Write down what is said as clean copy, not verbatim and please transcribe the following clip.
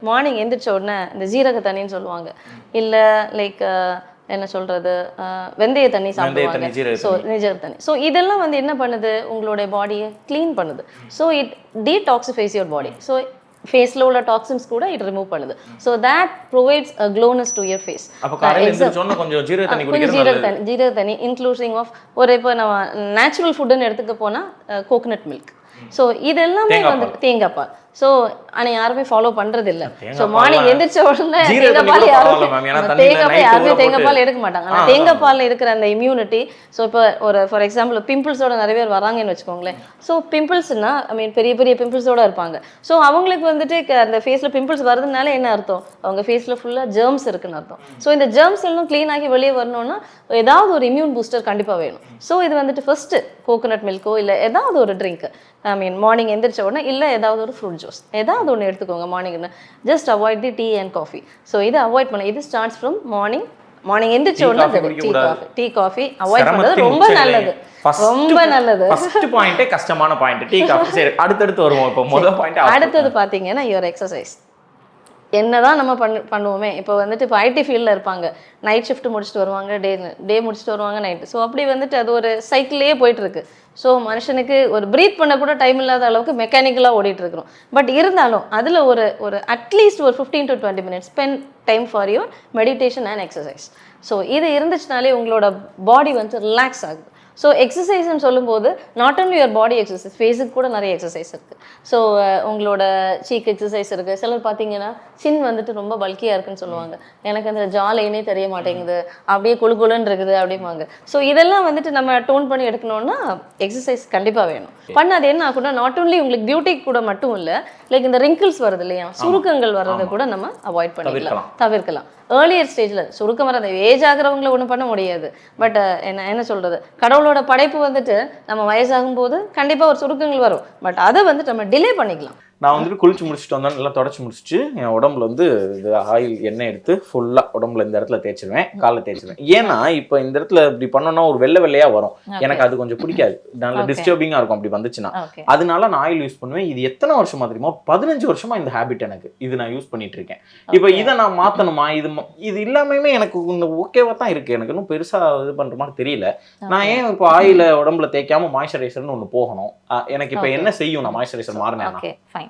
Morning எந்திரிச்ச உடனே இந்த ஜீரக தண்ணின்னு சொல்லுவாங்க, இல்லை லைக் என்ன சொல்கிறது, வெந்தய தண்ணி சாப்பிடுவாங்க. ஸோ நிஜ தண்ணி. ஸோ இதெல்லாம் வந்து என்ன பண்ணுது, உங்களுடைய பாடியை க்ளீன் பண்ணுது. So it detoxifies your body. So ஃபேஸில் உள்ள டாக்ஸின்ஸ் கூட இட் ரிமூவ் பண்ணுது. So that provides a glowness to your face. கொஞ்சம் ஜீரக தண்ணி இன்க்ளூசிங் ஆஃப் ஒரு இப்போ நம்ம நேச்சுரல் ஃபுட்டுன்னு எடுத்துக்க போனால் கோகனட் மில்க். ஸோ இதெல்லாமே வந்து தேங்காய் பால். ஸோ ஆனால் யாருமே ஃபாலோ பண்ணுறது இல்லை. ஸோ மார்னிங் எந்திரிச்ச உடனே தேங்காய் பால் யாருமே தேங்காய் பால் எடுக்க மாட்டாங்க. ஆனால் தேங்காய் பாலில் இருக்கிற அந்த இம்யூனிட்டி, ஸோ இப்போ ஒரு ஃபார் எக்ஸாம்பிள் பிம்பிள்ஸோட நிறைய பேர் வராங்கன்னு வச்சுக்கோங்களேன். ஸோ பிம்பிள்ஸ்னா ஐ மீன் பெரிய பெரிய பிம்பிள்ஸோட இருப்பாங்க. ஸோ அவங்களுக்கு வந்துட்டு அந்த ஃபேஸில் பிம்பிள்ஸ் வரதுனால என்ன அர்த்தம், அவங்க ஃபேஸில் ஃபுல்லாக ஜெர்ம்ஸ் இருக்குன்னு அர்த்தம். ஸோ இந்த ஜெர்ம்ஸ் எல்லாம் க்ளீன் ஆகி வெளியே வரணும்னா ஏதாவது ஒரு இம்யூன் பூஸ்டர் கண்டிப்பாக வேணும். ஸோ இது வந்துட்டு ஃபர்ஸ்ட்டு கோகோனட் மில்க்கோ இல்லை ஏதாவது ஒரு ட்ரிங்க், ஐ மீன் மார்னிங் எந்திரிச்ச உடனே இல்லை ஏதாவது ஒரு ஃப்ரூட் ஜூஸ் ஏதாவது ஒன்று எடுத்துக்கோங்க மார்னிங்னு. Just avoid the tea and coffee. So இதை அவாய்ட் பண்ண, இது ஸ்டார்ட்ஸ் ஃப்ரம் மார்னிங் எந்திரிச்ச உடனே டீ காஃபி அவாய்ட் பண்ணுறது ரொம்ப நல்லது, ரொம்ப நல்லது. ஃபர்ஸ்ட் பாயிண்டே கஷ்டமான பாயிண்ட் டீ காஃபி. சரி, அடுத்து வருவோம். இப்போ முதல் பாயிண்ட் அடுத்தது பார்த்தீங்கன்னா யுவர் எக்ஸசைஸ். என்னதான் நம்ம பண்ணுவோமே, இப்போ வந்துட்டு இப்போ ஐடி ஃபீல்டில் இருப்பாங்க, நைட் ஷிஃப்ட் முடிச்சுட்டு வருவாங்க, டே முடிச்சுட்டு வருவாங்க நைட்டு. ஸோ அப்படி வந்துட்டு அது ஒரு சைக்கிளே போயிட்டுருக்கு. ஸோ மனுஷனுக்கு ஒரு ப்ரீத் பண்ண கூட டைம் இல்லாத அளவுக்கு மெக்கானிக்கலாக ஓடிட்டு இருக்கிறோம். பட் இருந்தாலும் அதில் ஒரு அட்லீஸ்ட் ஒரு 15 to 20 minutes spend time for your meditation and exercise. So இது இருந்துச்சுனாலே உங்களோட பாடி வந்து ரிலாக்ஸ் ஆகுது. ஸோ எக்ஸசைஸ்ன்னு சொல்லும்போது not only your body exercise, ஃபேஸுக்கு கூட நிறைய எக்ஸசைஸ் இருக்குது. ஸோ உங்களோட சீக் எக்ஸசைஸ் இருக்குது. சிலர் பார்த்தீங்கன்னா சின் வந்துட்டு ரொம்ப பல்கியாக இருக்குன்னு சொல்லுவாங்க, எனக்கு அந்த ஜாலைனே தெரிய மாட்டேங்குது, அப்படியே குழுன்னு இருக்குது அப்படிம்பாங்க. ஸோ இதெல்லாம் வந்துட்டு நம்ம டோன் பண்ணி எடுக்கணும்னா எக்ஸசைஸ் கண்டிப்பாக வேணும். பண்ணாது என்ன ஆகும்னா நாட் ஒன்லி உங்களுக்கு பியூட்டிக்கு கூட மட்டும் இல்லை, லைக் இந்த ரிங்கிள்ஸ் வருது இல்லையா, சுருக்கங்கள் வர்றதை கூட நம்ம அவாய்ட் பண்ணிக்கலாம், தவிர்க்கலாம். ஏர்லியர் ஸ்டேஜில் சுருக்கம் வர அந்த ஏஜ் ஆகிறவங்களை ஒன்றும் பண்ண முடியாது. பட் என்ன சொல்கிறது, கடவுளோட படைப்பு வந்துட்டு நம்ம வயசாகும் போது கண்டிப்பாக ஒரு சுருக்கங்கள் வரும். பட் அதை வந்துட்டு நம்ம டிலே பண்ணிக்கலாம். நான் வந்துட்டு குளிச்சு முடிச்சுட்டு வந்தேன், நல்லா தொடச்சி முடிச்சுட்டு என் உடம்புல வந்து இது ஆயில் எண்ணெய் எடுத்து ஃபுல்லாக உடம்புல இந்த இடத்துல தேய்ச்சிருவேன், காலில் தேய்ச்சிருவேன். ஏன்னா இப்போ இந்த இடத்துல இப்படி பண்ணோன்னா ஒரு வெள்ளையாக வரும், எனக்கு அது கொஞ்சம் பிடிக்காது, நல்ல டிஸ்டர்பிங்காக இருக்கும் அப்படி வந்துச்சுன்னா. அதனால நான் ஆயில் யூஸ் பண்ணுவேன். இது எத்தனை வருஷமா தெரியுமா, 15 வருஷமா இந்த ஹேபிட் எனக்கு, இது நான் யூஸ் பண்ணிட்டு இருக்கேன். இப்போ இதை நான் மாற்றணுமா, இது இல்லாமே எனக்கு ஓகேவா தான் இருக்கு, எனக்கு இன்னும் பெருசாக இது பண்ணுற மாதிரி தெரியல. நான் ஏன் இப்போ ஆயில உடம்புல தேய்க்காம மாய்ஸ்சரைசர்னு ஒன்று போகணும், எனக்கு இப்போ என்ன செய்யும் நான் மாய்ஸ்சரைசர் மாறினேன்?